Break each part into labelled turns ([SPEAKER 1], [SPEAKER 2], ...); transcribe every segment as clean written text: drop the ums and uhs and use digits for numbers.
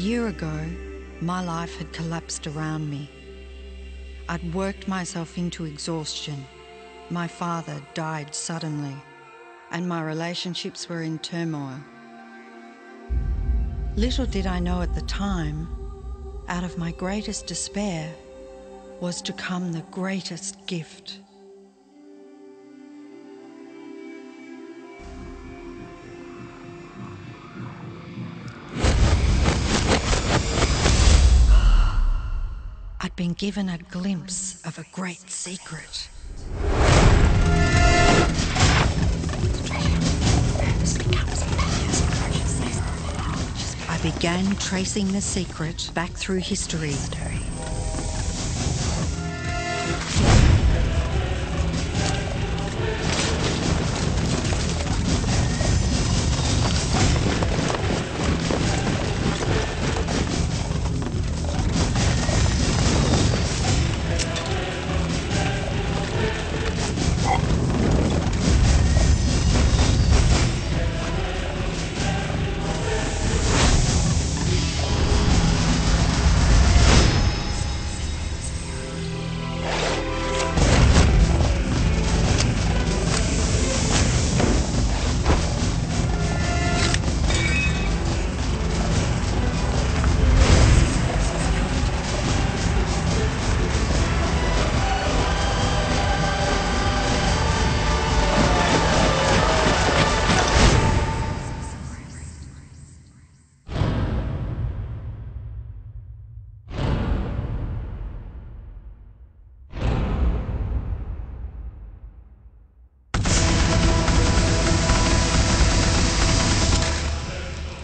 [SPEAKER 1] year ago, my life had collapsed around me. I'd worked myself into exhaustion. My father died suddenly, and my relationships were in turmoil. Little did I know at the time, out of my greatest despair was to come the greatest gift. I'd been given a glimpse of a great secret. I began tracing the secret back through history.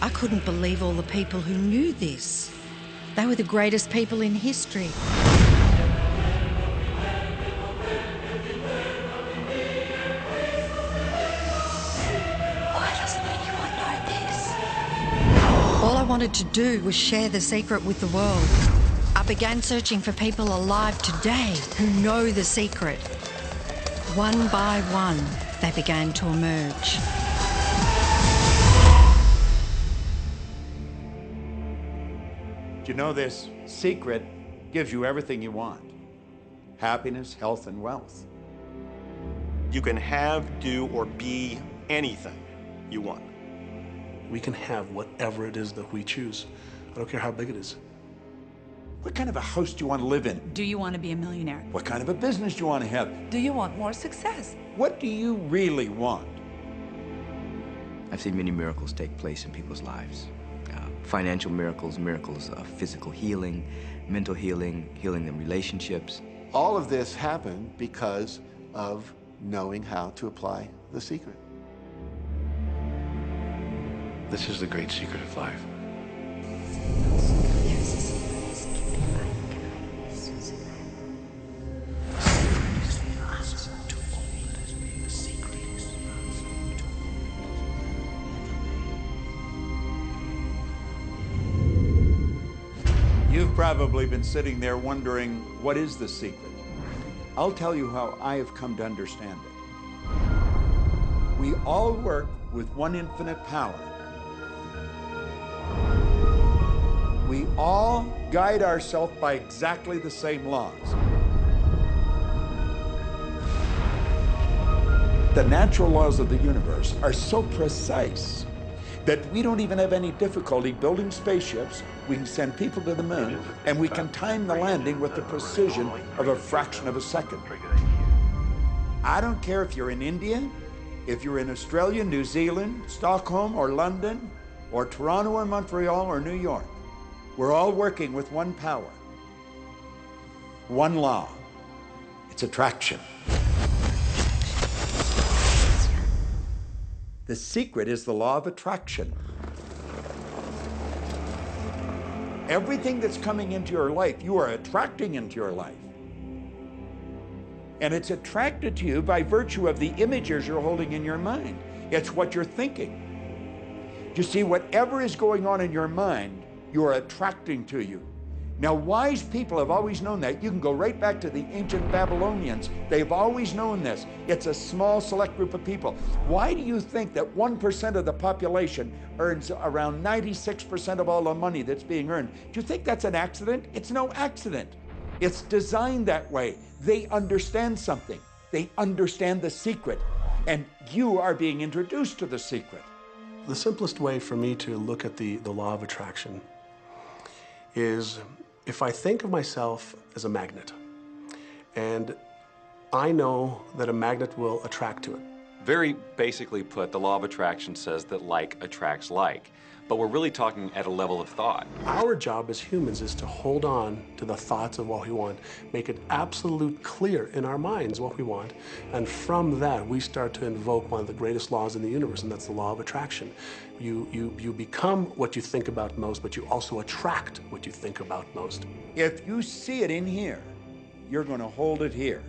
[SPEAKER 1] I couldn't believe all the people who knew this. They were the greatest people in history.
[SPEAKER 2] Why doesn't anyone know this?
[SPEAKER 1] All I wanted to do was share the secret with the world. I began searching for people alive today who know the secret. One by one, they began to emerge.
[SPEAKER 3] You know, this secret gives you everything you want. Happiness, health, and wealth.
[SPEAKER 4] You can have, do, or be anything you want.
[SPEAKER 5] We can have whatever it is that we choose. I don't care how big it is.
[SPEAKER 3] What kind of a house do you want to live in?
[SPEAKER 6] Do you want to be a millionaire?
[SPEAKER 3] What kind of a business do you want to have?
[SPEAKER 6] Do you want more success?
[SPEAKER 3] What do you really want?
[SPEAKER 7] I've seen many miracles take place in people's lives. Financial miracles, miracles of physical healing, mental healing, healing in relationships.
[SPEAKER 8] All of this happened because of knowing how to apply the secret.
[SPEAKER 5] This is the great secret of life.
[SPEAKER 3] You've probably been sitting there wondering, what is the secret? I'll tell you how I have come to understand it. We all work with one infinite power. We all guide ourselves by exactly the same laws. The natural laws of the universe are so precise that we don't even have any difficulty building spaceships. We can send people to the moon, and we can time the landing with the precision of a fraction of a second. I don't care if you're in India, if you're in Australia, New Zealand, Stockholm, or London, or Toronto, or Montreal, or New York. We're all working with one power, one law. It's attraction. The secret is the law of attraction. Everything that's coming into your life, you are attracting into your life. And it's attracted to you by virtue of the images you're holding in your mind. It's what you're thinking. You see, whatever is going on in your mind, you are attracting to you. Now, wise people have always known that. You can go right back to the ancient Babylonians. They've always known this. It's a small, select group of people. Why do you think that 1% of the population earns around 96% of all the money that's being earned? Do you think that's an accident? It's no accident. It's designed that way. They understand something. They understand the secret. And you are being introduced to the secret.
[SPEAKER 5] The simplest way for me to look at the law of attraction is if I think of myself as a magnet, and I know that a magnet will attract to it.
[SPEAKER 9] Very basically put, the law of attraction says that like attracts like, but we're really talking at a level of thought.
[SPEAKER 5] Our job as humans is to hold on to the thoughts of what we want, make it absolute clear in our minds what we want, and from that we start to invoke one of the greatest laws in the universe, and that's the law of attraction. You become what you think about most, but you also attract what you think about most.
[SPEAKER 3] If you see it in here, you're going to hold it here.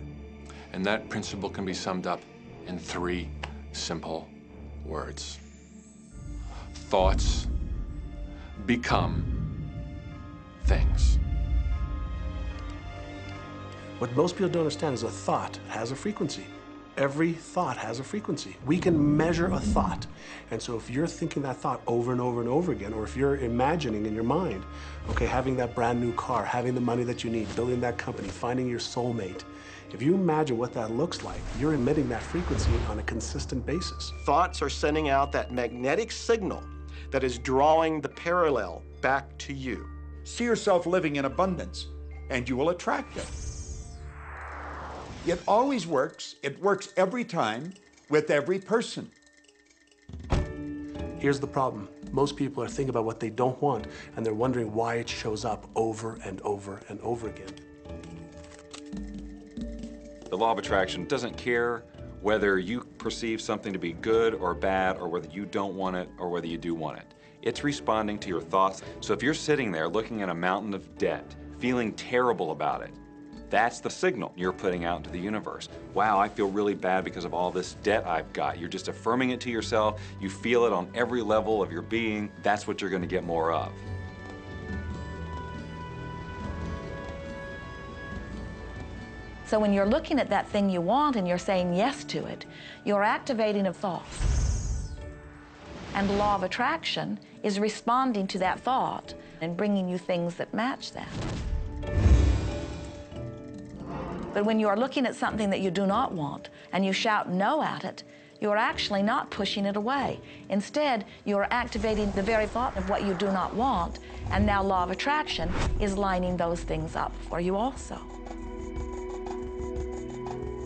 [SPEAKER 10] And that principle can be summed up in 3 simple words. Thoughts become things.
[SPEAKER 5] What most people don't understand is a thought has a frequency. Every thought has a frequency. We can measure a thought. And so if you're thinking that thought over and over and over again, or if you're imagining in your mind, okay, having that brand new car, having the money that you need, building that company, finding your soulmate, if you imagine what that looks like, you're emitting that frequency on a consistent basis.
[SPEAKER 4] Thoughts are sending out that magnetic signal that is drawing the parallel back to you.
[SPEAKER 3] See yourself living in abundance, and you will attract it. It always works. It works every time with every person.
[SPEAKER 5] Here's the problem. Most people are thinking about what they don't want, and they're wondering why it shows up over and over and over again.
[SPEAKER 9] The law of attraction doesn't care whether you perceive something to be good or bad, or whether you don't want it or whether you do want it. It's responding to your thoughts. So if you're sitting there looking at a mountain of debt, feeling terrible about it, that's the signal you're putting out into the universe. Wow, I feel really bad because of all this debt I've got. You're just affirming it to yourself. You feel it on every level of your being. That's what you're going to get more of.
[SPEAKER 2] So when you're looking at that thing you want and you're saying yes to it, you're activating a thought. And the law of attraction is responding to that thought and bringing you things that match that. But when you are looking at something that you do not want and you shout no at it, you are actually not pushing it away. Instead, you are activating the very thought of what you do not want, and now law of attraction is lining those things up for you also.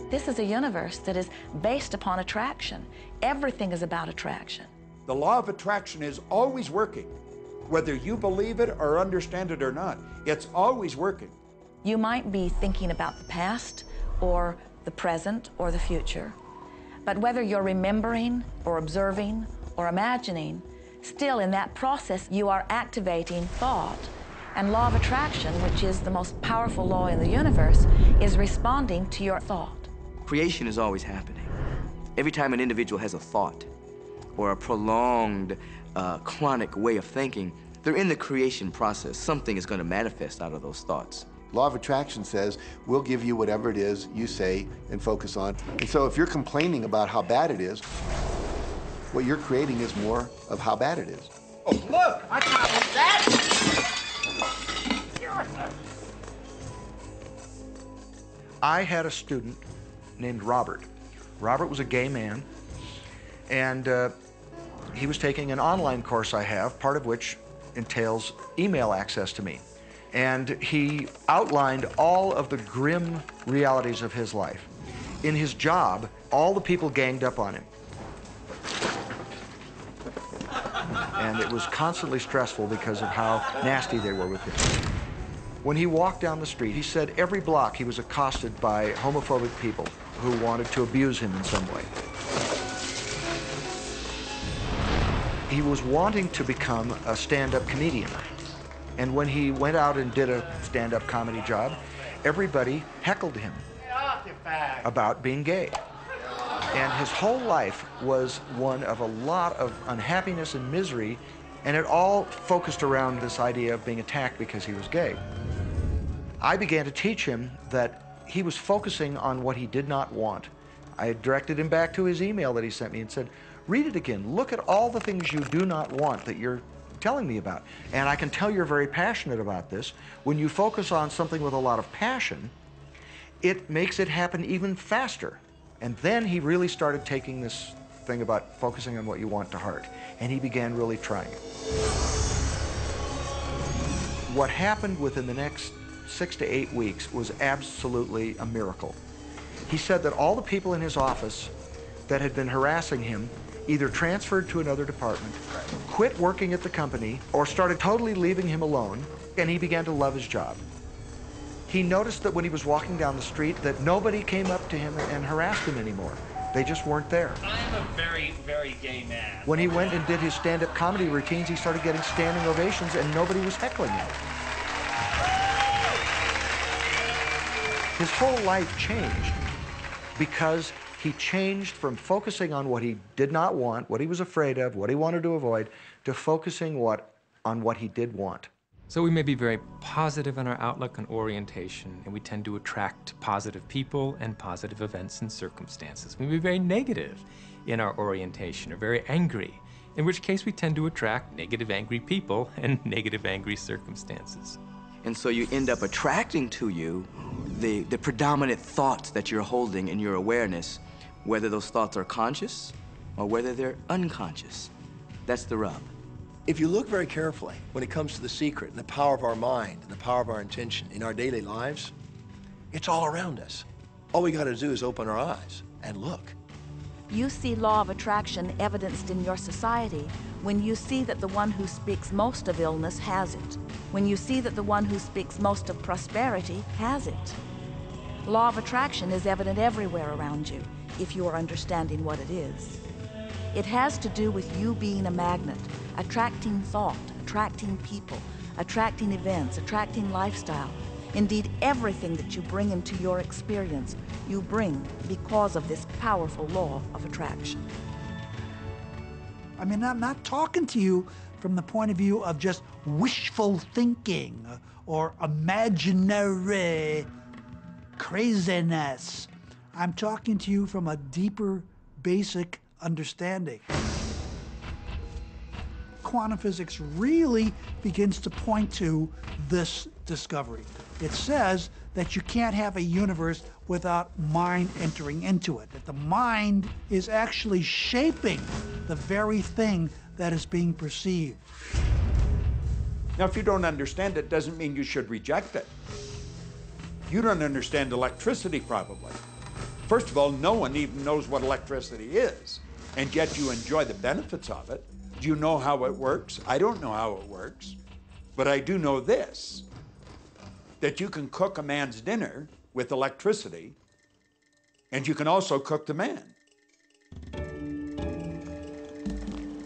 [SPEAKER 2] This is a universe that is based upon attraction. Everything is about attraction.
[SPEAKER 3] The law of attraction is always working. Whether you believe it or understand it or not, it's always working.
[SPEAKER 2] You might be thinking about the past or the present or the future, but whether you're remembering or observing or imagining, still in that process you are activating thought. And law of attraction, which is the most powerful law in the universe, is responding to your thought.
[SPEAKER 7] Creation is always happening. Every time an individual has a thought or a prolonged, chronic way of thinking, they're in the creation process. Something is going to manifest out of those thoughts.
[SPEAKER 8] Law of attraction says, we'll give you whatever it is you say and focus on. And so if you're complaining about how bad it is, what you're creating is more of how bad it is.
[SPEAKER 3] Oh, look, I got that.
[SPEAKER 11] I had a student named Robert. Robert was a gay man, and he was taking an online course I have, part of which entails email access to me. And he outlined all of the grim realities of his life. In his job, all the people ganged up on him. And it was constantly stressful because of how nasty they were with him. When he walked down the street, he said every block he was accosted by homophobic people who wanted to abuse him in some way. He was wanting to become a stand-up comedian. And when he went out and did a stand-up comedy job, everybody heckled him about being gay. And his whole life was one of a lot of unhappiness and misery, and it all focused around this idea of being attacked because he was gay. I began to teach him that he was focusing on what he did not want. I directed him back to his email that he sent me and said, read it again. Look at all the things you do not want that you're telling me about. And I can tell you're very passionate about this. When you focus on something with a lot of passion, it makes it happen even faster. And then he really started taking this thing about focusing on what you want to heart. And he began really trying it. What happened within the next 6 to 8 weeks was absolutely a miracle. He said that all the people in his office that had been harassing him either transferred to another department, quit working at the company, or started totally leaving him alone, and he began to love his job. He noticed that when he was walking down the street that nobody came up to him and harassed him anymore. They just weren't there.
[SPEAKER 12] I am a very, very gay man.
[SPEAKER 11] When he went and did his stand-up comedy routines, he started getting standing ovations and nobody was heckling him. His whole life changed because he changed from focusing on what he did not want, what he was afraid of, what he wanted to avoid, to focusing on what he did want.
[SPEAKER 13] So we may be very positive in our outlook and orientation, and we tend to attract positive people and positive events and circumstances. We may be very negative in our orientation or very angry, in which case we tend to attract negative, angry people and negative, angry circumstances.
[SPEAKER 7] And so you end up attracting to you the predominant thoughts that you're holding in your awareness, whether those thoughts are conscious or whether they're unconscious. That's the rub.
[SPEAKER 14] If you look very carefully when it comes to the secret and the power of our mind and the power of our intention in our daily lives, it's all around us. All we got to do is open our eyes and look.
[SPEAKER 2] You see law of attraction evidenced in your society when you see that the one who speaks most of illness has it, when you see that the one who speaks most of prosperity has it. Law of attraction is evident everywhere around you if you are understanding what it is. It has to do with you being a magnet, attracting thought, attracting people, attracting events, attracting lifestyle. Indeed, everything that you bring into your experience, you bring because of this powerful law of attraction.
[SPEAKER 15] I mean, I'm not talking to you from the point of view of just wishful thinking or imaginary craziness. I'm talking to you from a deeper, basic understanding. Quantum physics really begins to point to this discovery. It says that you can't have a universe without mind entering into it, that the mind is actually shaping the very thing that is being perceived.
[SPEAKER 3] Now, if you don't understand it, doesn't mean you should reject it. You don't understand electricity, probably. First of all, no one even knows what electricity is, and yet you enjoy the benefits of it. Do you know how it works? I don't know how it works, but I do know this, that you can cook a man's dinner with electricity, and you can also cook the man.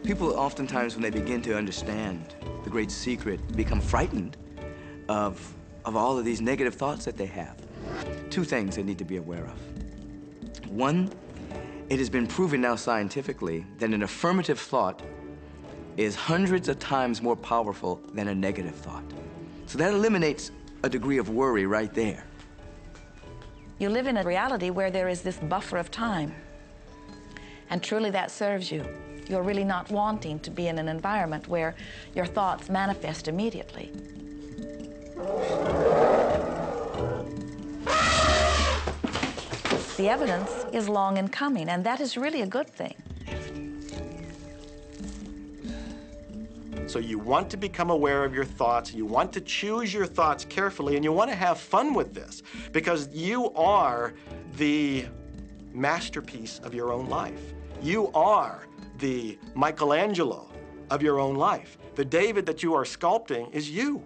[SPEAKER 7] People oftentimes, when they begin to understand the great secret, become frightened of all of these negative thoughts that they have. Two things they need to be aware of. One, it has been proven now scientifically that an affirmative thought is hundreds of times more powerful than a negative thought. So that eliminates a degree of worry right there.
[SPEAKER 2] You live in a reality where there is this buffer of time, and truly that serves you. You're really not wanting to be in an environment where your thoughts manifest immediately. The evidence is long in coming, and that is really a good thing.
[SPEAKER 4] So you want to become aware of your thoughts, you want to choose your thoughts carefully, and you want to have fun with this because you are the masterpiece of your own life. You are the Michelangelo of your own life. The David that you are sculpting is you,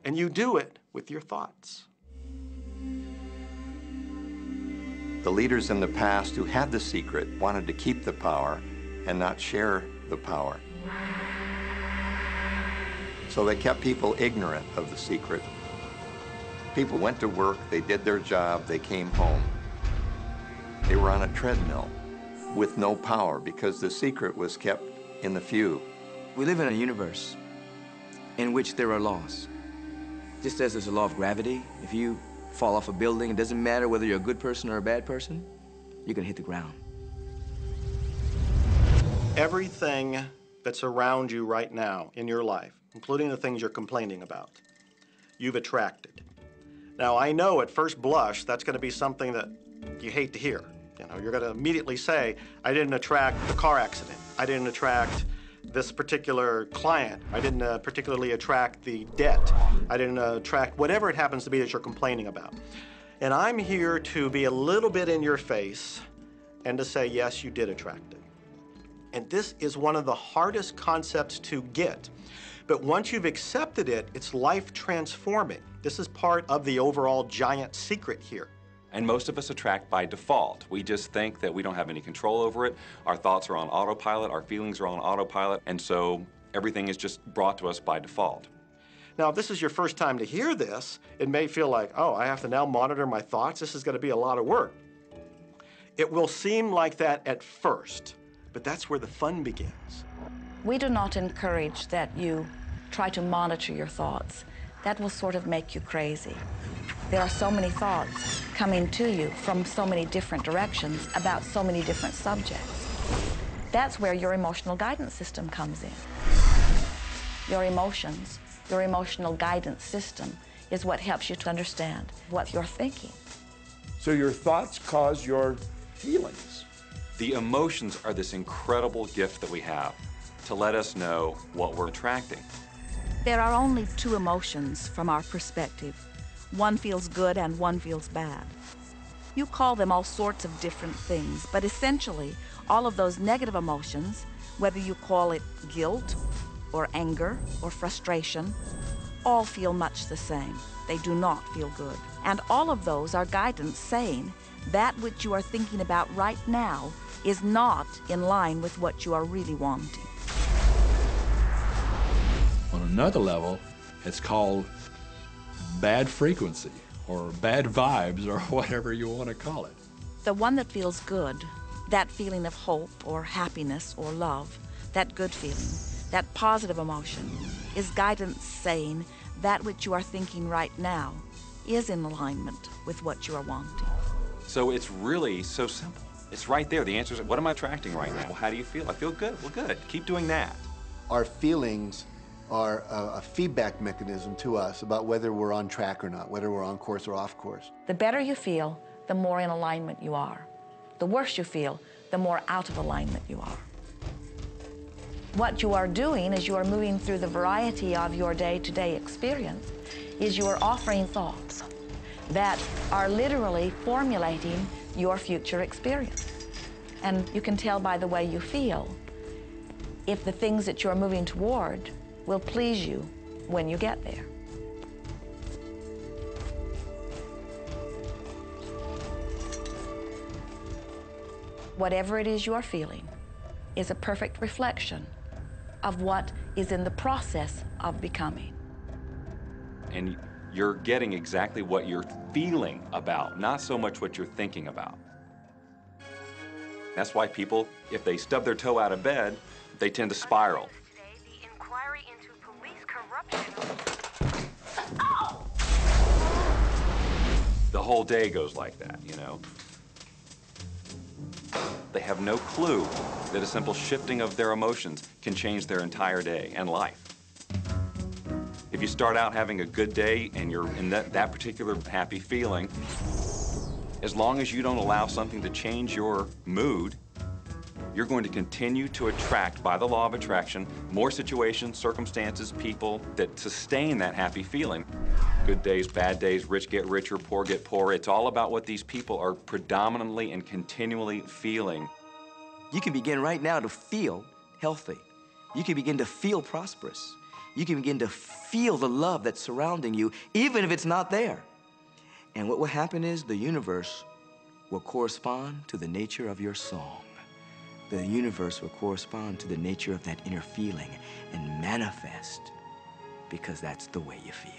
[SPEAKER 4] and you do it with your thoughts.
[SPEAKER 8] The leaders in the past who had the secret wanted to keep the power and not share the power. So they kept people ignorant of the secret. People went to work, they did their job, they came home. They were on a treadmill with no power because the secret was kept in the few.
[SPEAKER 7] We live in a universe in which there are laws. Just as there's a law of gravity, if you fall off a building, it doesn't matter whether you're a good person or a bad person, you're gonna hit the ground.
[SPEAKER 4] Everything that's around you right now in your life, including the things you're complaining about, you've attracted. Now, I know at first blush that's going to be something that you hate to hear. You know, you're going to immediately say, I didn't attract the car accident. I didn't attract this particular client. I didn't particularly attract the debt. I didn't attract whatever it happens to be that you're complaining about. And I'm here to be a little bit in your face and to say, yes, you did attract it. And this is one of the hardest concepts to get. But once you've accepted it, it's life transforming. This is part of the overall giant secret here.
[SPEAKER 9] And most of us attract by default. We just think that we don't have any control over it. Our thoughts are on autopilot, our feelings are on autopilot, and so everything is just brought to us by default.
[SPEAKER 4] Now, if this is your first time to hear this, it may feel like, oh, I have to now monitor my thoughts. This is going to be a lot of work. It will seem like that at first, but that's where the fun begins.
[SPEAKER 2] We do not encourage that you try to monitor your thoughts. That will sort of make you crazy. There are so many thoughts coming to you from so many different directions about so many different subjects. That's where your emotional guidance system comes in. Your emotions, your emotional guidance system is what helps you to understand what you're thinking.
[SPEAKER 3] So your thoughts cause your feelings.
[SPEAKER 9] The emotions are this incredible gift that we have to let us know what we're attracting.
[SPEAKER 16] There are only two emotions from our perspective. One feels good and one feels bad. You call them all sorts of different things, but essentially, all of those negative emotions, whether you call it guilt or anger or frustration, all feel much the same. They do not feel good. And all of those are guidance saying that which you are thinking about right now is not in line with what you are really wanting.
[SPEAKER 17] On another level, it's called bad frequency or bad vibes or whatever you want to call it.
[SPEAKER 16] The one that feels good, that feeling of hope or happiness or love, that good feeling, that positive emotion, is guidance saying that which you are thinking right now is in alignment with what you are wanting.
[SPEAKER 9] So it's really so simple. It's right there. The answer is, what am I attracting right now? Well, how do you feel? I feel good. Well, good. Keep doing that.
[SPEAKER 18] Our feelings are a feedback mechanism to us about whether we're on track or not, whether we're on course or off course.
[SPEAKER 2] The better you feel, the more in alignment you are. The worse you feel, the more out of alignment you are. What you are doing as you are moving through the variety of your day-to-day experience is you are offering thoughts that are literally formulating your future experience. And you can tell by the way you feel if the things that you're moving toward will please you when you get there. Whatever it is you are feeling is a perfect reflection of what is in the process of becoming.
[SPEAKER 9] And you're getting exactly what you're feeling about, not so much what you're thinking about. That's why people, if they stub their toe out of bed, they tend to spiral. The whole day goes like that, you know? They have no clue that a simple shifting of their emotions can change their entire day and life. If you start out having a good day and you're in that particular happy feeling, as long as you don't allow something to change your mood, you're going to continue to attract, by the law of attraction, more situations, circumstances, people that sustain that happy feeling. Good days, bad days, rich get richer, poor get poorer. It's all about what these people are predominantly and continually feeling.
[SPEAKER 7] You can begin right now to feel healthy. You can begin to feel prosperous. You can begin to feel the love that's surrounding you, even if it's not there. And what will happen is the universe will correspond to the nature of your song. The universe will correspond to the nature of that inner feeling and manifest, because that's the way you feel.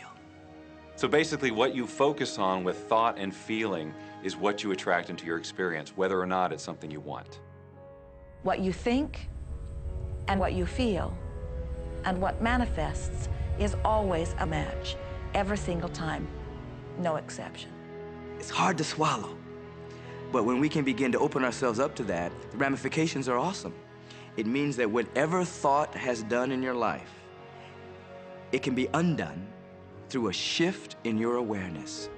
[SPEAKER 9] So basically, what you focus on with thought and feeling is what you attract into your experience, whether or not it's something you want.
[SPEAKER 2] What you think and what you feel and what manifests is always a match. every single time, no exception.
[SPEAKER 7] It's hard to swallow. But when we can begin to open ourselves up to that, the ramifications are awesome. It means that whatever thought has done in your life, it can be undone through a shift in your awareness.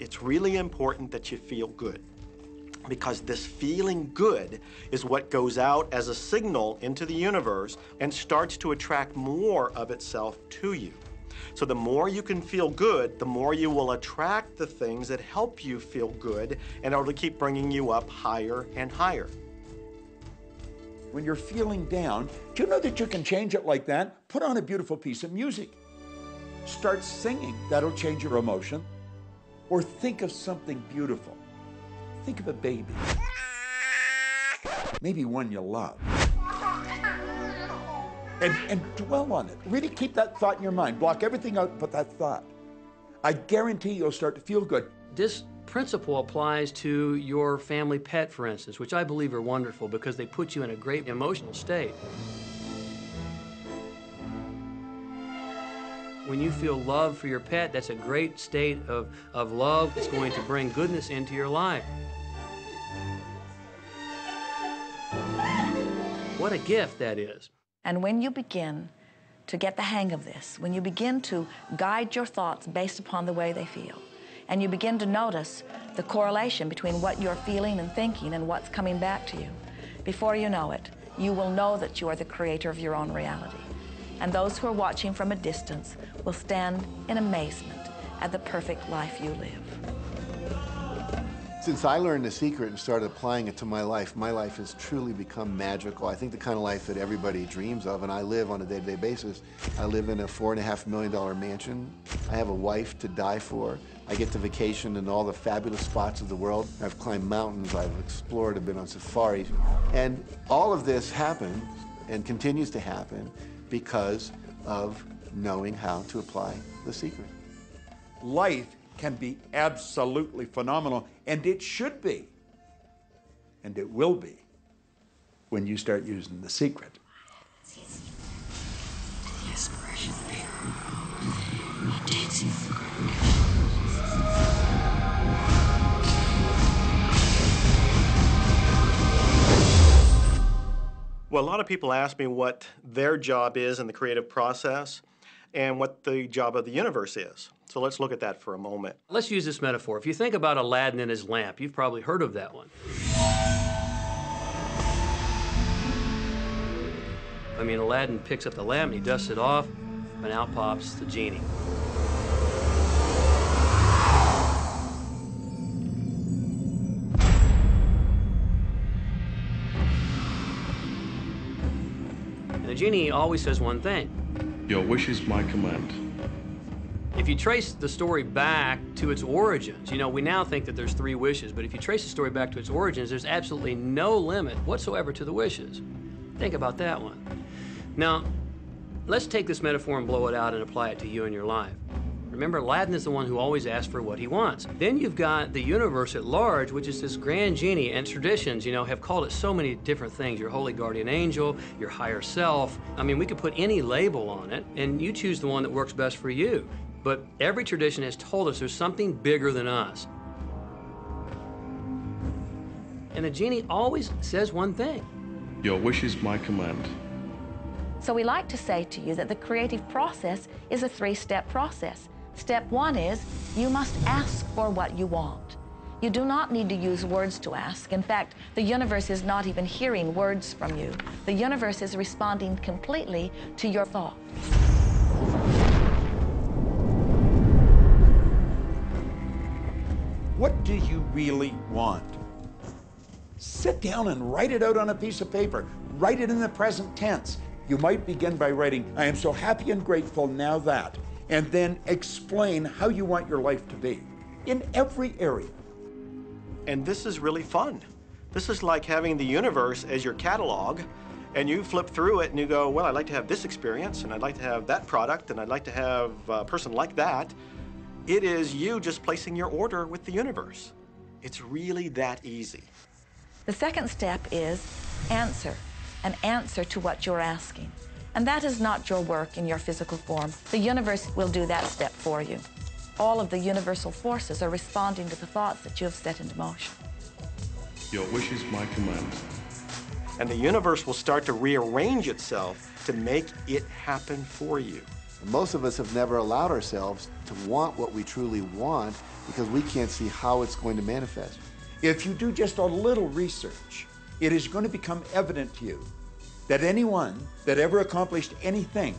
[SPEAKER 4] It's really important that you feel good, because this feeling good is what goes out as a signal into the universe and starts to attract more of itself to you. So the more you can feel good, the more you will attract the things that help you feel good, and it'll keep bringing you up higher and higher.
[SPEAKER 3] When you're feeling down, do you know that you can change it like that? Put on a beautiful piece of music. Start singing. That'll change your emotion. Or think of something beautiful. Think of a baby. Maybe one you love. And dwell on it. Really keep that thought in your mind. Block everything out but that thought. I guarantee you'll start to feel good.
[SPEAKER 19] This principle applies to your family pet, for instance, which I believe are wonderful because they put you in a great emotional state. When you feel love for your pet, that's a great state of love. It's going to bring goodness into your life. What a gift that is.
[SPEAKER 2] And when you begin to get the hang of this, when you begin to guide your thoughts based upon the way they feel, and you begin to notice the correlation between what you're feeling and thinking and what's coming back to you, before you know it, you will know that you are the creator of your own reality. And those who are watching from a distance will stand in amazement at the perfect life you live.
[SPEAKER 18] Since I learned the secret and started applying it to my life has truly become magical. I think the kind of life that everybody dreams of, and I live on a day-to-day basis. I live in a $4.5 million mansion. I have a wife to die for. I get to vacation in all the fabulous spots of the world. I've climbed mountains, I've explored, I've been on safaris. And all of this happened and continues to happen because of knowing how to apply the secret.
[SPEAKER 3] Life can be absolutely phenomenal, and it should be, and it will be, when you start using the secret.
[SPEAKER 4] Well, a lot of people ask me what their job is in the creative process and what the job of the universe is. So let's look at that for a moment.
[SPEAKER 19] Let's use this metaphor. If you think about Aladdin and his lamp, you've probably heard of that one. I mean, Aladdin picks up the lamp and he dusts it off, and out pops the genie. And the genie always says one thing.
[SPEAKER 17] Your wish is my command.
[SPEAKER 19] If you trace the story back to its origins, you know, we now think that there's 3 wishes, but if you trace the story back to its origins, there's absolutely no limit whatsoever to the wishes. Think about that one. Now, let's take this metaphor and blow it out and apply it to you in your life. Remember, Aladdin is the one who always asks for what he wants. Then you've got the universe at large, which is this grand genie, and traditions, you know, have called it so many different things. Your holy guardian angel, your higher self. I mean, we could put any label on it, and you choose the one that works best for you. But every tradition has told us there's something bigger than us. And the genie always says one thing.
[SPEAKER 17] Your wish is my command.
[SPEAKER 2] So we like to say to you that the creative process is a 3-step process. Step 1 is you must ask for what you want. You do not need to use words to ask. In fact, the universe is not even hearing words from you. The universe is responding completely to your thought.
[SPEAKER 3] What do you really want? Sit down and write it out on a piece of paper. Write it in the present tense. You might begin by writing, I am so happy and grateful now that, and then explain how you want your life to be in every area.
[SPEAKER 4] And this is really fun. This is like having the universe as your catalog, and you flip through it and you go, well, I'd like to have this experience, and I'd like to have that product, and I'd like to have a person like that. It is you just placing your order with the universe. It's really that easy.
[SPEAKER 2] The second step is answer, an answer to what you're asking. And that is not your work in your physical form. The universe will do that step for you. All of the universal forces are responding to the thoughts that you have set into motion.
[SPEAKER 5] Your wish is my command.
[SPEAKER 4] And the universe will start to rearrange itself to make it happen for you.
[SPEAKER 18] Most of us have never allowed ourselves to want what we truly want because we can't see how it's going to manifest.
[SPEAKER 3] If you do just a little research, it is going to become evident to you that anyone that ever accomplished anything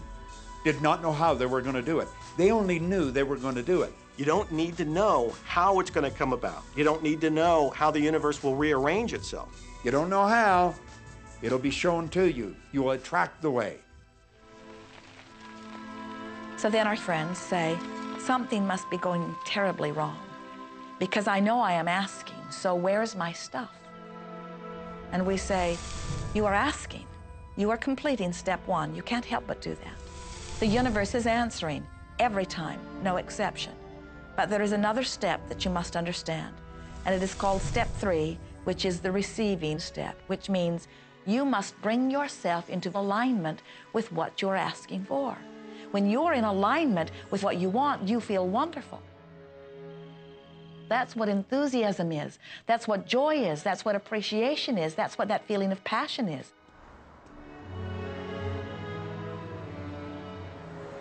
[SPEAKER 3] did not know how they were going to do it. They only knew they were going to do it.
[SPEAKER 4] You don't need to know how it's going to come about. You don't need to know how the universe will rearrange itself.
[SPEAKER 3] You don't know how, it'll be shown to you. You will attract the way.
[SPEAKER 2] So then our friends say, something must be going terribly wrong because I know I am asking, so where's my stuff? And we say, you are asking. You are completing step one. You can't help but do that. The universe is answering every time, no exception. But there is another step that you must understand, and it is called step 3, which is the receiving step, which means you must bring yourself into alignment with what you're asking for. When you're in alignment with what you want, you feel wonderful. That's what enthusiasm is. That's what joy is. That's what appreciation is. That's what that feeling of passion is.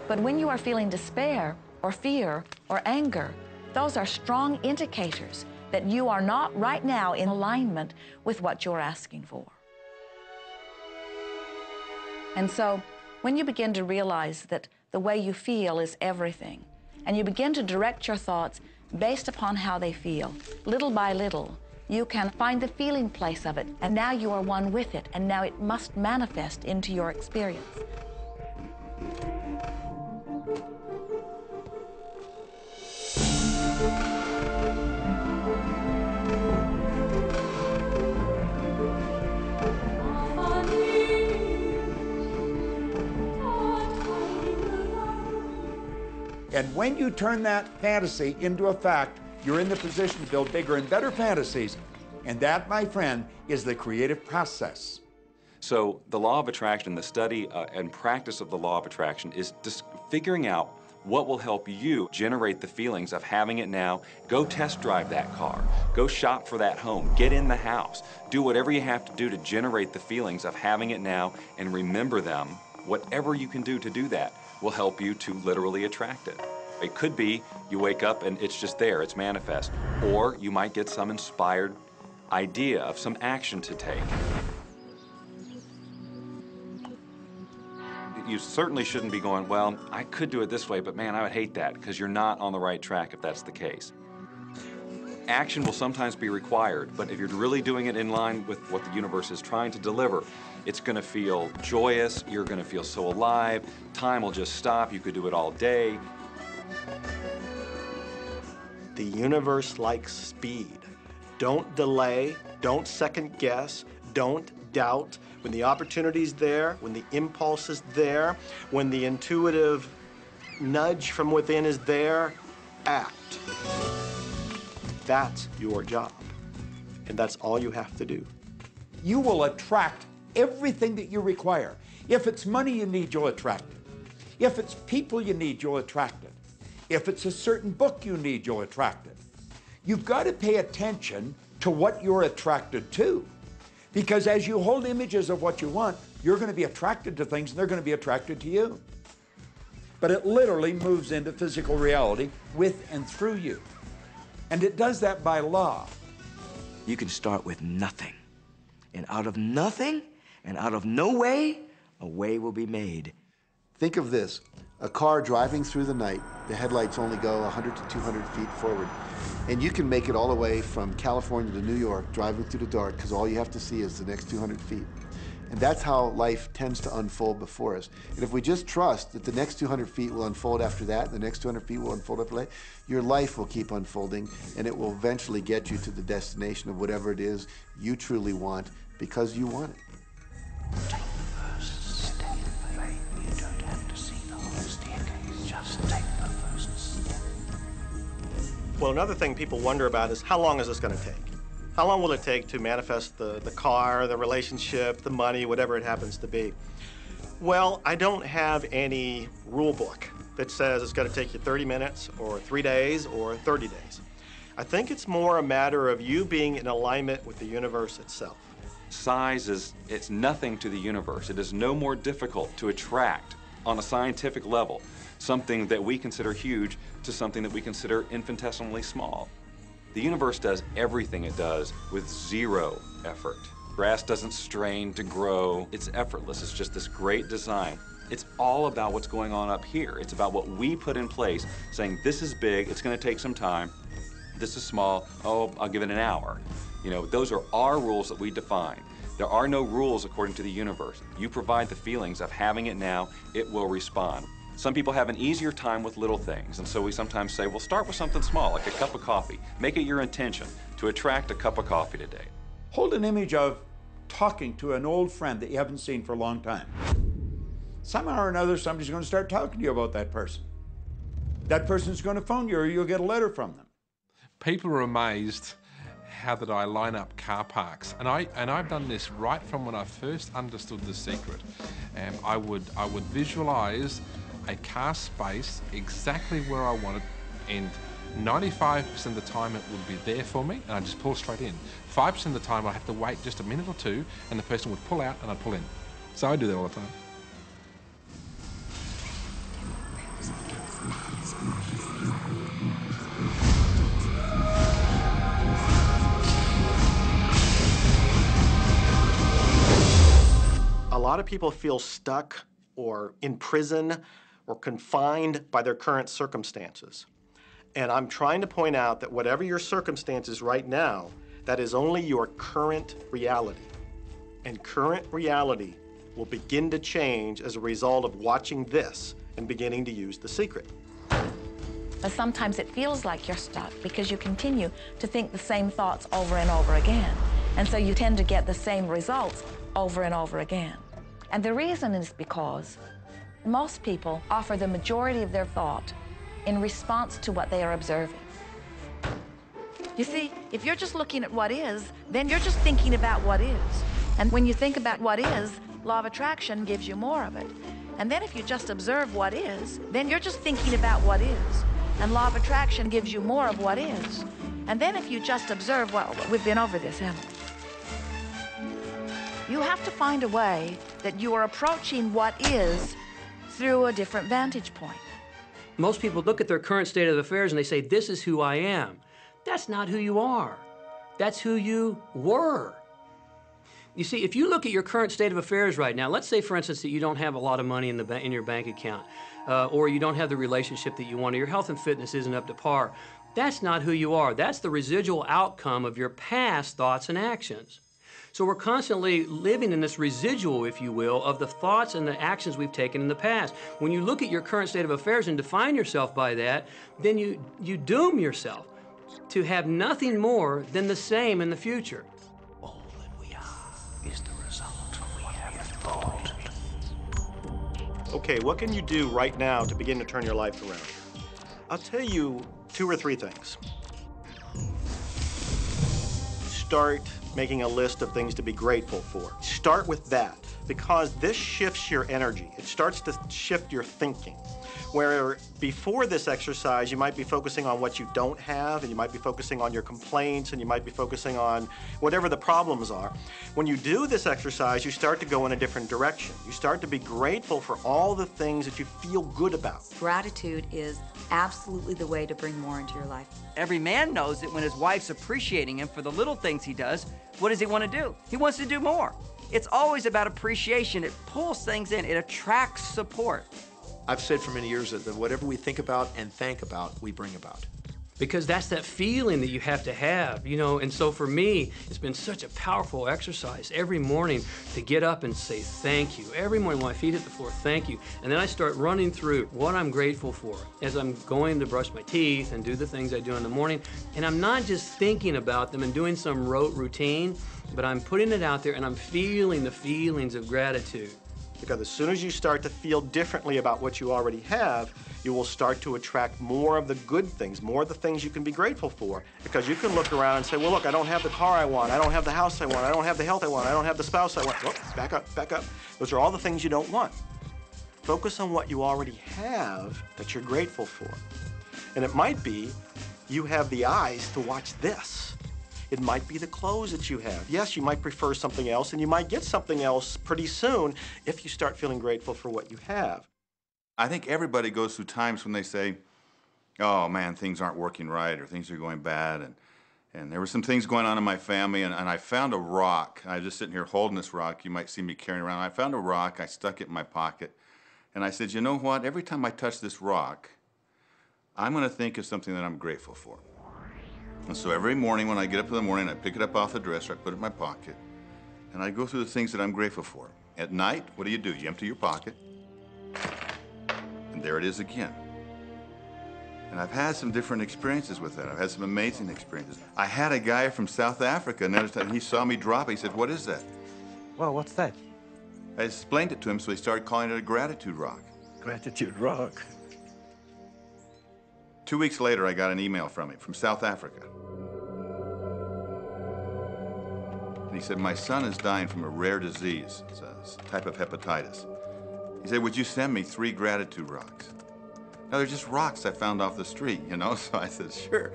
[SPEAKER 2] But when you are feeling despair or fear or anger, those are strong indicators that you are not right now in alignment with what you're asking for. And so when you begin to realize that the way you feel is everything, and you begin to direct your thoughts based upon how they feel, little by little, you can find the feeling place of it, and now you are one with it, and now it must manifest into your experience.
[SPEAKER 3] And when you turn that fantasy into a fact, you're in the position to build bigger and better fantasies. And that, my friend, is the creative process.
[SPEAKER 9] So the law of attraction, the study and practice of the law of attraction is just figuring out what will help you generate the feelings of having it now. Go test drive that car. Go shop for that home. Get in the house. Do whatever you have to do to generate the feelings of having it now and remember them. Whatever you can do to do that will help you to literally attract it. It could be you wake up and it's just there, it's manifest. Or you might get some inspired idea of some action to take. You certainly shouldn't be going, well, I could do it this way, but man, I would hate that, because you're not on the right track if that's the case. Action will sometimes be required, but if you're really doing it in line with what the universe is trying to deliver, it's going to feel joyous, you're going to feel so alive, time will just stop, you could do it all day.
[SPEAKER 4] The universe likes speed. Don't delay, don't second guess, don't doubt. When the opportunity's there, when the impulse is there, when the intuitive nudge from within is there, act. That's your job. And that's all you have to do.
[SPEAKER 3] You will attract everything that you require. If it's money you need, you'll attract it. If it's people you need, you'll attract it. If it's a certain book you need, you'll attract it. You've got to pay attention to what you're attracted to. Because as you hold images of what you want, you're going to be attracted to things and they're going to be attracted to you. But it literally moves into physical reality with and through you. And it does that by law.
[SPEAKER 7] You can start with nothing. And out of nothing and out of no way, a way will be made.
[SPEAKER 18] Think of this, a car driving through the night, the headlights only go 100 to 200 feet forward. And you can make it all the way from California to New York driving through the dark because all you have to see is the next 200 feet. And that's how life tends to unfold before us. And if we just trust that the next 200 feet will unfold after that, the next 200 feet will unfold after that, your life will keep unfolding and it will eventually get you to the destination of whatever it is you truly want because you want it.
[SPEAKER 20] Take the first step. You don't have to see the whole staircase. Just take the first step.
[SPEAKER 4] Well, another thing people wonder about is how long is this going to take? How long will it take to manifest the car, the relationship, the money, whatever it happens to be? Well, I don't have any rule book that says it's going to take you 30 minutes or 3 days or 30 days. I think it's more a matter of you being in alignment with the universe itself.
[SPEAKER 9] Size it's nothing to the universe. It is no more difficult to attract on a scientific level something that we consider huge to something that we consider infinitesimally small. The universe does everything it does with zero effort. Grass doesn't strain to grow. It's effortless. It's just this great design. It's all about what's going on up here. It's about what we put in place, saying this is big, it's going to take some time. This is small, oh, I'll give it an hour. You know, those are our rules that we define. There are no rules according to the universe. You provide the feelings of having it now, it will respond. Some people have an easier time with little things, and so we sometimes say, well, start with something small, like a cup of coffee. Make it your intention to attract a cup of coffee today.
[SPEAKER 3] Hold an image of talking to an old friend that you haven't seen for a long time. Somehow or another, somebody's going to start talking to you about that person. That person's going to phone you, or you'll get a letter from them.
[SPEAKER 17] People are amazed how that I line up car parks, and I've done this right from when I first understood The Secret. I would visualize a car space exactly where I wanted, and 95% of the time it would be there for me, and I'd just pull straight in. 5% of the time I'd have to wait just a minute or two, and the person would pull out and I'd pull in. So I do that all the time.
[SPEAKER 4] A lot of people feel stuck or in prison or confined by their current circumstances. And I'm trying to point out that whatever your circumstances right now, that is only your current reality. And current reality will begin to change as a result of watching this and beginning to use The Secret.
[SPEAKER 2] But sometimes it feels like you're stuck because you continue to think the same thoughts over and over again. And so you tend to get the same results over and over again. And the reason is because most people offer the majority of their thought in response to what they are observing. You see, if you're just looking at what is, then you're just thinking about what is. And when you think about what is, law of attraction gives you more of it. And then if you just observe what is, then you're just thinking about what is. And law of attraction gives you more of what is. And then if you just observe what, we've been over this, haven't we? You have to find a way that you are approaching what is through a different vantage point.
[SPEAKER 19] Most people look at their current state of affairs and they say, this is who I am. That's not who you are. That's who you were. You see, if you look at your current state of affairs right now, let's say, for instance, that you don't have a lot of money in your bank account, or you don't have the relationship that you want, or your health and fitness isn't up to par. That's not who you are. That's the residual outcome of your past thoughts and actions. So we're constantly living in this residual, if you will, of the thoughts and the actions we've taken in the past. When you look at your current state of affairs and define yourself by that, then you doom yourself to have nothing more than the same in the future.
[SPEAKER 20] All that we are is the result of what we have thought.
[SPEAKER 4] Okay, what can you do right now to begin to turn your life around? I'll tell you 2 or 3 things. Start making a list of things to be grateful for. Start with that, because this shifts your energy. It starts to shift your thinking. Where before this exercise, you might be focusing on what you don't have, and you might be focusing on your complaints, and you might be focusing on whatever the problems are. When you do this exercise, you start to go in a different direction. You start to be grateful for all the things that you feel good about.
[SPEAKER 21] Gratitude is absolutely the way to bring more into your life.
[SPEAKER 22] Every man knows that when his wife's appreciating him for the little things he does, what does he want to do? He wants to do more. It's always about appreciation. It pulls things in. It attracts support.
[SPEAKER 14] I've said for many years that whatever we think about and thank about, we bring about.
[SPEAKER 19] Because that's that feeling that you have to have, you know, and so for me, it's been such a powerful exercise every morning to get up and say thank you. Every morning when my feet hit the floor, thank you. And then I start running through what I'm grateful for as I'm going to brush my teeth and do the things I do in the morning. And I'm not just thinking about them and doing some rote routine, but I'm putting it out there and I'm feeling the feelings of gratitude.
[SPEAKER 4] Because as soon as you start to feel differently about what you already have, You will start to attract more of the good things, more of the things you can be grateful for. Because you can look around and say, well, look, I don't have the car I want, I don't have the house I want, I don't have the health I want, I don't have the spouse I want. Whoop, back up, back up. Those are all the things you don't want. Focus on what you already have that you're grateful for. And it might be you have the eyes to watch this. It might be the clothes that you have. Yes, you might prefer something else, and you might get something else pretty soon if you start feeling grateful for what you have.
[SPEAKER 1] I think everybody goes through times when they say, oh man, things aren't working right, or things are going bad, and there were some things going on in my family, and I found a rock. I was just sitting here holding this rock. You might see me carrying around. I found a rock, I stuck it in my pocket, and I said, you know what, every time I touch this rock, I'm gonna think of something that I'm grateful for. And so every morning when I get up in the morning, I pick it up off the dresser, I put it in my pocket, and I go through the things that I'm grateful for. At night, what do? You empty your pocket, and there it is again. And I've had some different experiences with that. I've had some amazing experiences. I had a guy from South Africa, and he saw me drop it. He said, what is that?
[SPEAKER 14] Well, what's that?
[SPEAKER 1] I explained it to him, so he started calling it a gratitude rock.
[SPEAKER 14] Gratitude rock.
[SPEAKER 1] 2 weeks later, I got an email from him, from South Africa. And he said, my son is dying from a rare disease. It's a type of hepatitis. He said, would you send me 3 gratitude rocks? Now, they're just rocks I found off the street, you know? So I said, sure.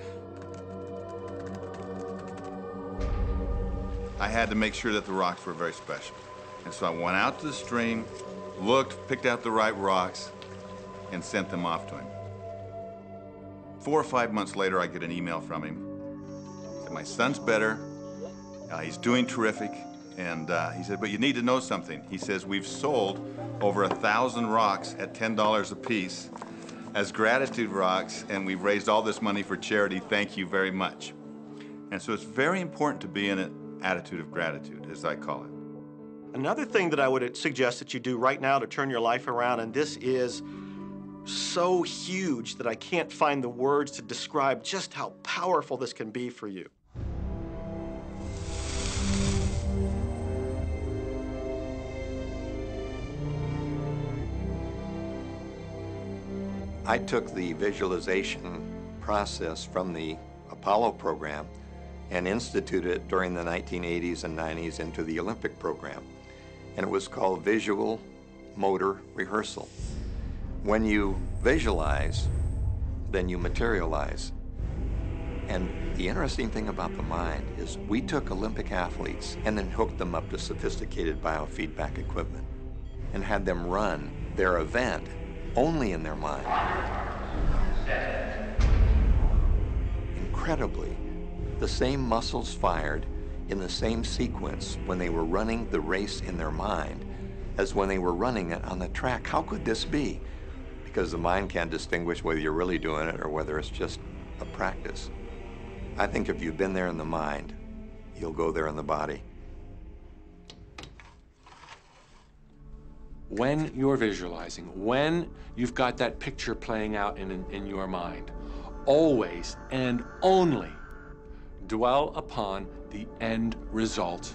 [SPEAKER 1] I had to make sure that the rocks were very special. And so I went out to the stream, looked, picked out the right rocks, and sent them off to him. 4 or 5 months later, I get an email from him. He said, my son's better. He's doing terrific. And he said, but you need to know something. He says, we've sold over 1,000 rocks at $10 a piece as gratitude rocks, and we've raised all this money for charity. Thank you very much. And so it's very important to be in an attitude of gratitude, as I call it.
[SPEAKER 4] Another thing that I would suggest that you do right now to turn your life around, and this is so huge that I can't find the words to describe just how powerful this can be for you.
[SPEAKER 8] I took the visualization process from the Apollo program and instituted it during the 1980s and 90s into the Olympic program. And it was called Visual Motor Rehearsal. When you visualize, then you materialize. And the interesting thing about the mind is we took Olympic athletes and then hooked them up to sophisticated biofeedback equipment and had them run their event only in their mind. Incredibly, the same muscles fired in the same sequence when they were running the race in their mind as when they were running it on the track. How could this be? Because the mind can't distinguish whether you're really doing it or whether it's just a practice. I think if you've been there in the mind, you'll go there in the body.
[SPEAKER 10] When you're visualizing, when you've got that picture playing out in your mind, always and only dwell upon the end result.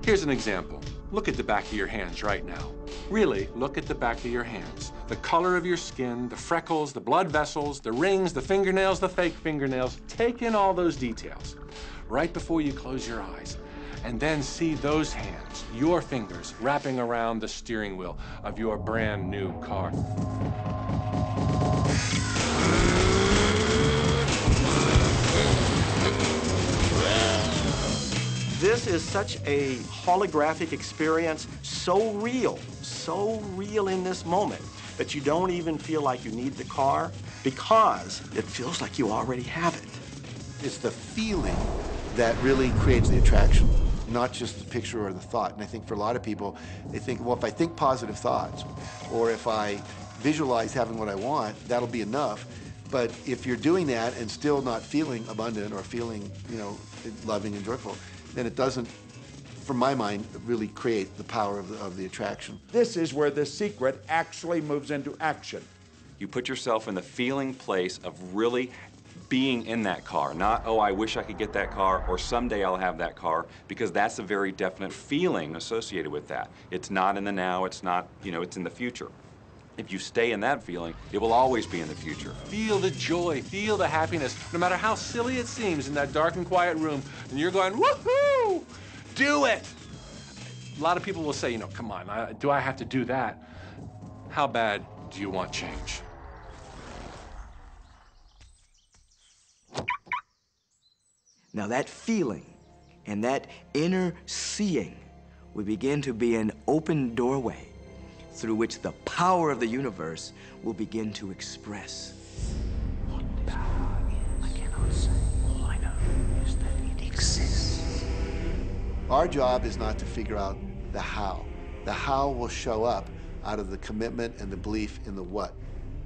[SPEAKER 10] Here's an example. Look at the back of your hands right now. Really, look at the back of your hands. The color of your skin, the freckles, the blood vessels, the rings, the fingernails, the fake fingernails. Take in all those details right before you close your eyes. And then see those hands, your fingers, wrapping around the steering wheel of your brand new car.
[SPEAKER 4] This is such a holographic experience, so real in this moment, that you don't even feel like you need the car because it feels like you already have it.
[SPEAKER 18] It's the feeling that really creates the attraction, not just the picture or the thought. And I think for a lot of people, they think, well, if I think positive thoughts, or if I visualize having what I want, that'll be enough. But if you're doing that and still not feeling abundant or feeling, loving and joyful, then it doesn't, from my mind, really create the power of the attraction.
[SPEAKER 3] This is where the secret actually moves into action.
[SPEAKER 9] You put yourself in the feeling place of really being in that car, not, oh, I wish I could get that car, or someday I'll have that car, because that's a very definite feeling associated with that. It's not in the now, it's not, you know, it's in the future. If you stay in that feeling, it will always be in the future.
[SPEAKER 10] Feel the joy, feel the happiness, no matter how silly it seems in that dark and quiet room, and you're going, woohoo! Do it! A lot of people will say, you know, come on, do I have to do that? How bad do you want change?
[SPEAKER 7] Now that feeling and that inner seeing will begin to be an open doorway through which the power of the universe will begin to express.
[SPEAKER 20] What power is, I cannot say. All I know is that it exists.
[SPEAKER 18] Our job is not to figure out the how. The how will show up out of the commitment and the belief in the what.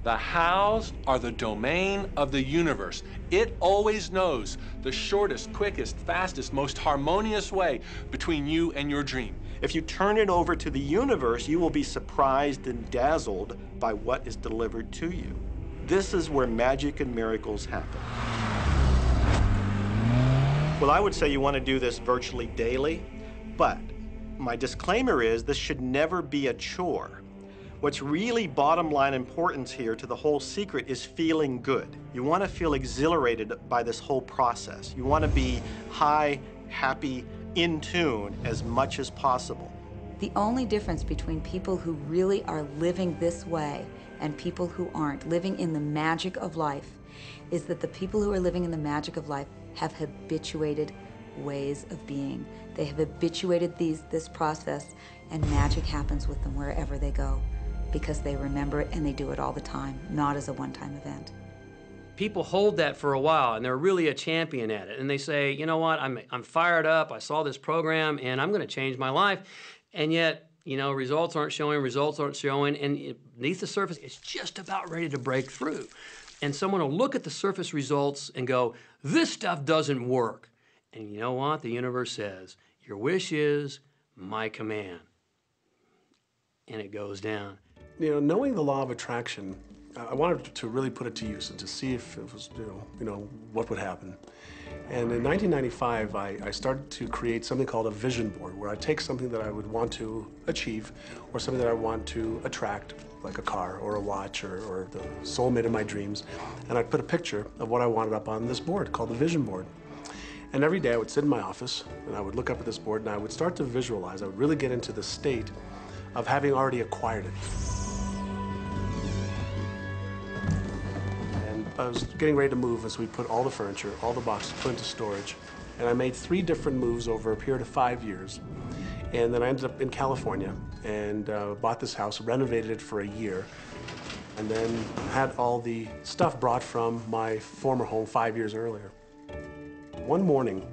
[SPEAKER 10] The hows are the domain of the universe. It always knows the shortest, quickest, fastest, most harmonious way between you and your dream.
[SPEAKER 4] If you turn it over to the universe, you will be surprised and dazzled by what is delivered to you. This is where magic and miracles happen. Well, I would say you want to do this virtually daily, but my disclaimer is this should never be a chore. What's really bottom line importance here to the whole secret is feeling good. You want to feel exhilarated by this whole process. You want to be high, happy, in tune as much as possible.
[SPEAKER 21] The only difference between people who really are living this way and people who aren't, living in the magic of life, is that the people who are living in the magic of life have habituated ways of being. They have habituated this process, and magic happens with them wherever they go, because they remember it and they do it all the time, not as a one-time event.
[SPEAKER 19] People hold that for a while and they're really a champion at it. And they say, you know what, I'm fired up, I saw this program and I'm gonna change my life. And yet, you know, results aren't showing, and beneath the surface, it's just about ready to break through. And someone will look at the surface results and go, this stuff doesn't work. And you know what? The universe says, your wish is my command. And it goes down.
[SPEAKER 5] You know, knowing the law of attraction, I wanted to really put it to use and to see if it was, you know, what would happen. And in 1995, I started to create something called a vision board, where I take something that I would want to achieve, or something that I want to attract, like a car or a watch or the soulmate of my dreams, and I'd put a picture of what I wanted up on this board called the vision board. And every day I would sit in my office and I would look up at this board and I would start to visualize. I would really get into the state of having already acquired it. And I was getting ready to move as we put all the furniture, all the boxes put into storage. And I made 3 different moves over a period of 5 years. And then I ended up in California and bought this house, renovated it for a year, and then had all the stuff brought from my former home 5 years earlier. One morning,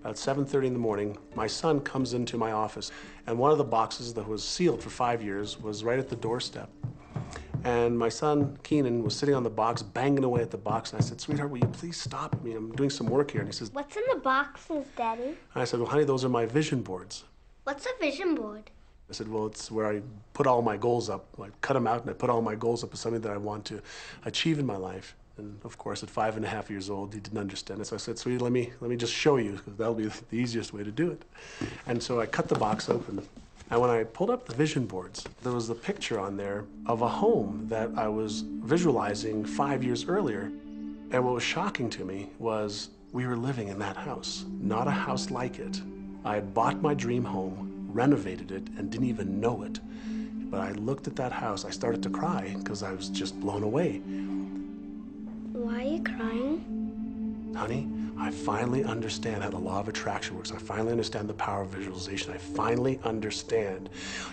[SPEAKER 5] about 7:30 in the morning, my son comes into my office, and one of the boxes that was sealed for 5 years was right at the doorstep. And my son, Keenan, was sitting on the box, banging away at the box, and I said, sweetheart, will you please stop me? I'm doing some work here. And he says,
[SPEAKER 6] what's in the boxes, Daddy?
[SPEAKER 5] And I said, well, honey, those are my vision boards.
[SPEAKER 6] What's a vision board?
[SPEAKER 5] I said, well, it's where I put all my goals up. I cut them out and I put all my goals up as something that I want to achieve in my life. And of course, at 5.5 years old, he didn't understand it. So I said, sweetie, let me just show you, because that'll be the easiest way to do it. And so I cut the box open. And when I pulled up the vision boards, there was a picture on there of a home that I was visualizing 5 years earlier. And what was shocking to me was we were living in that house, not a house like it. I had bought my dream home, renovated it, and didn't even know it. But I looked at that house, I started to cry because I was just blown away.
[SPEAKER 6] Why are you crying?
[SPEAKER 5] Honey, I finally understand how the law of attraction works. I finally understand the power of visualization. I finally understand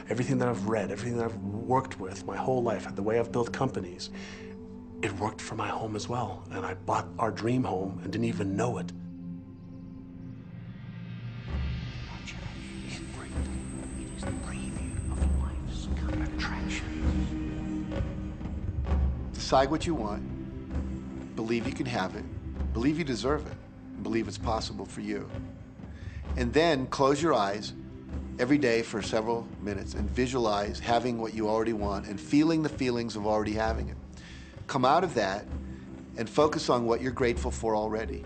[SPEAKER 5] everything that I've read, everything that I've worked with my whole life, the way I've built companies. It worked for my home as well. And I bought our dream home and didn't even know it.
[SPEAKER 20] It is the preview of life's attraction.
[SPEAKER 18] Decide what you want. Believe you can have it. Believe you deserve it. Believe it's possible for you. And then close your eyes every day for several minutes and visualize having what you already want and feeling the feelings of already having it. Come out of that and focus on what you're grateful for already.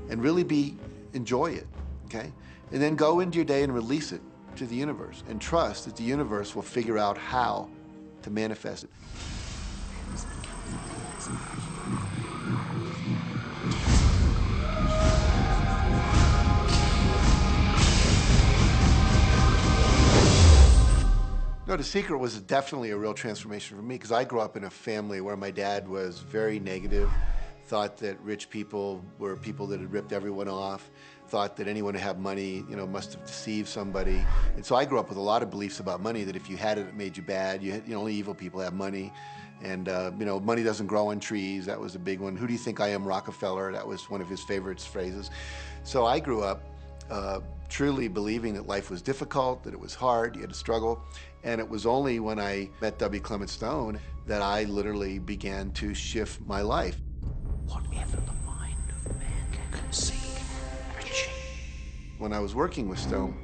[SPEAKER 18] And really enjoy it, okay? And then go into your day and release it to the universe and trust that the universe will figure out how to manifest it. No, The Secret was definitely a real transformation for me because I grew up in a family where my dad was very negative, thought that rich people were people that had ripped everyone off, thought that anyone who had money, you know, must have deceived somebody. And so I grew up with a lot of beliefs about money, that if you had it, it made you bad. Only evil people have money. And, you know, money doesn't grow on trees. That was a big one. Who do you think I am, Rockefeller? That was one of his favorite phrases. So I grew up truly believing that life was difficult, that it was hard, you had to struggle. And it was only when I met W. Clement Stone that I literally began to shift my life.
[SPEAKER 20] Whatever the mind of man can conceive and achieve.
[SPEAKER 18] When I was working with Stone,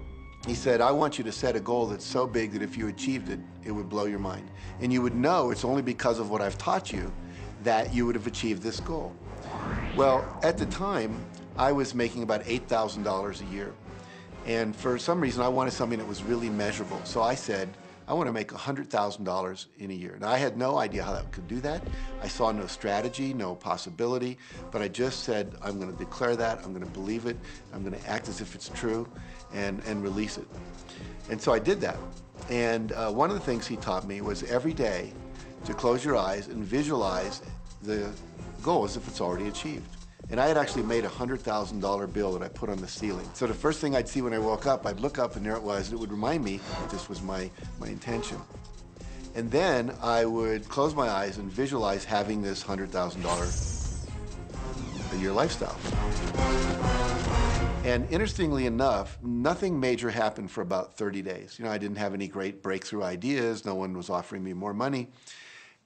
[SPEAKER 18] he said, I want you to set a goal that's so big that if you achieved it, it would blow your mind. And you would know it's only because of what I've taught you that you would have achieved this goal. Well, at the time, I was making about $8,000 a year. And for some reason, I wanted something that was really measurable. So I said, I want to make $100,000 in a year. Now, I had no idea how I could do that. I saw no strategy, no possibility, but I just said, I'm going to declare that, I'm going to believe it, I'm going to act as if it's true, and release it. And so I did that. And one of the things he taught me was every day to close your eyes and visualize the goal as if it's already achieved. And I had actually made a $100,000 bill that I put on the ceiling. So the first thing I'd see when I woke up, I'd look up and there it was, and it would remind me that this was my intention. And then I would close my eyes and visualize having this $100,000 a year lifestyle. And interestingly enough, nothing major happened for about 30 days. You know, I didn't have any great breakthrough ideas, no one was offering me more money.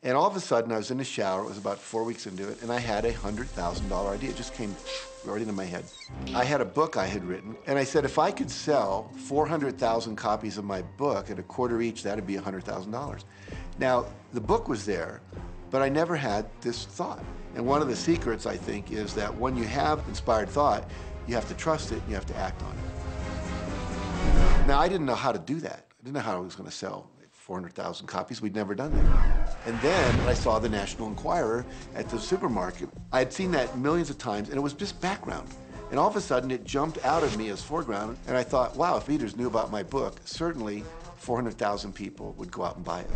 [SPEAKER 18] And all of a sudden, I was in the shower, it was about 4 weeks into it, and I had a $100,000 idea. It just came right into my head. I had a book I had written, and I said, if I could sell 400,000 copies of my book at $0.25 each, that'd be $100,000. Now, the book was there, but I never had this thought. And one of the secrets, I think, is that when you have inspired thought, you have to trust it, and you have to act on it. Now, I didn't know how to do that. I didn't know how I was going to sell 400,000 copies. We'd never done that. And then I saw the National Enquirer at the supermarket. I had seen that millions of times, and it was just background. And all of a sudden, it jumped out of me as foreground, and I thought, wow, if readers knew about my book, certainly 400,000 people would go out and buy it.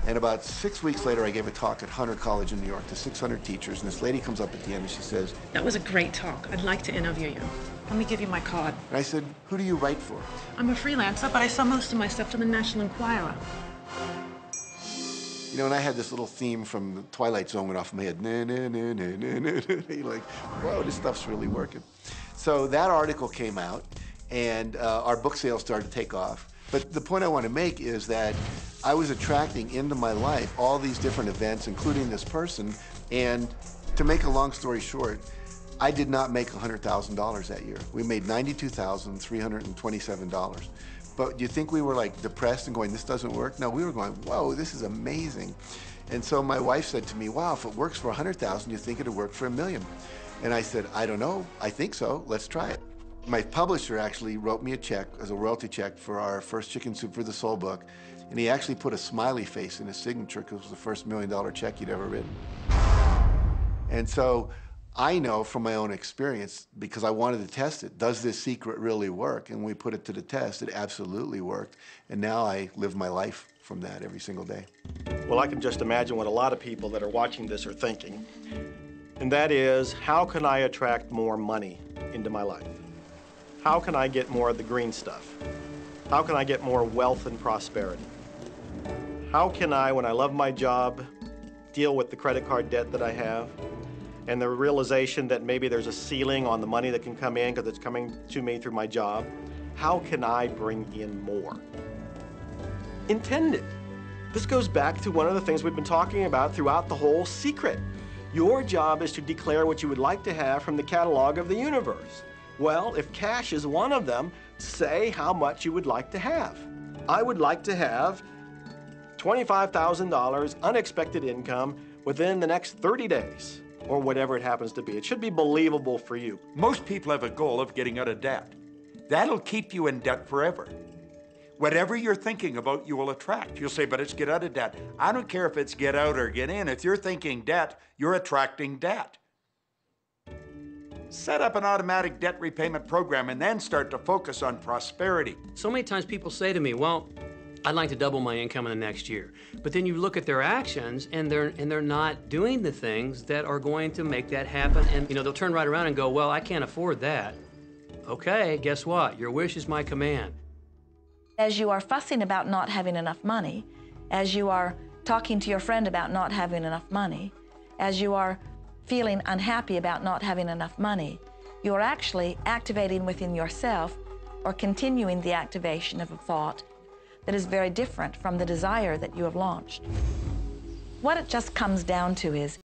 [SPEAKER 18] And about 6 weeks later, I gave a talk at Hunter College in New York to 600 teachers, and this lady comes up at the end and she says,
[SPEAKER 11] that was a great talk. I'd like to interview you. Let me give you my card.
[SPEAKER 18] And I said, who do you write for?
[SPEAKER 11] I'm a freelancer, but I sell most of my stuff to the National Enquirer.
[SPEAKER 18] You know, and I had this little theme from the Twilight Zone went off in my head. Na, na, na, na, na, na, na. You're like, whoa, this stuff's really working. So that article came out, and our book sales started to take off. But the point I want to make is that I was attracting into my life all these different events, including this person. And to make a long story short, I did not make $100,000 that year. We made $92,327. But do you think we were like depressed and going, this doesn't work? No, we were going, whoa, this is amazing. And so my wife said to me, wow, if it works for 100,000, you think it'll work for $1 million? And I said, I don't know, I think so, let's try it. My publisher actually wrote me a check as a royalty check for our first Chicken Soup for the Soul book. And he actually put a smiley face in his signature because it was the first $1 million check he'd ever written. And so I know from my own experience, because I wanted to test it, does this secret really work? And when we put it to the test, it absolutely worked. And now I live my life from that every single day.
[SPEAKER 4] Well, I can just imagine what a lot of people that are watching this are thinking. And that is, how can I attract more money into my life? How can I get more of the green stuff? How can I get more wealth and prosperity? How can I, when I love my job, deal with the credit card debt that I have? And the realization that maybe there's a ceiling on the money that can come in because it's coming to me through my job. How can I bring in more? Intend it. This goes back to one of the things we've been talking about throughout the whole secret. Your job is to declare what you would like to have from the catalog of the universe. Well, if cash is one of them, say how much you would like to have. I would like to have $25,000 unexpected income within the next 30 days. or whatever it happens to be. It should be believable for you.
[SPEAKER 3] Most people have a goal of getting out of debt. That'll keep you in debt forever. Whatever you're thinking about, you will attract. You'll say, but it's get out of debt. I don't care if it's get out or get in. If you're thinking debt, you're attracting debt. Set up an automatic debt repayment program and then start to focus on prosperity.
[SPEAKER 19] So many times people say to me, well, I'd like to double my income in the next year. But then you look at their actions and they're not doing the things that are going to make that happen. And they'll turn right around and go, well, I can't afford that. Okay, guess what? Your wish is my command.
[SPEAKER 2] As you are fussing about not having enough money, as you are talking to your friend about not having enough money, as you are feeling unhappy about not having enough money, you are actually activating within yourself or continuing the activation of a thought that is very different from the desire that you have launched. What it just comes down to is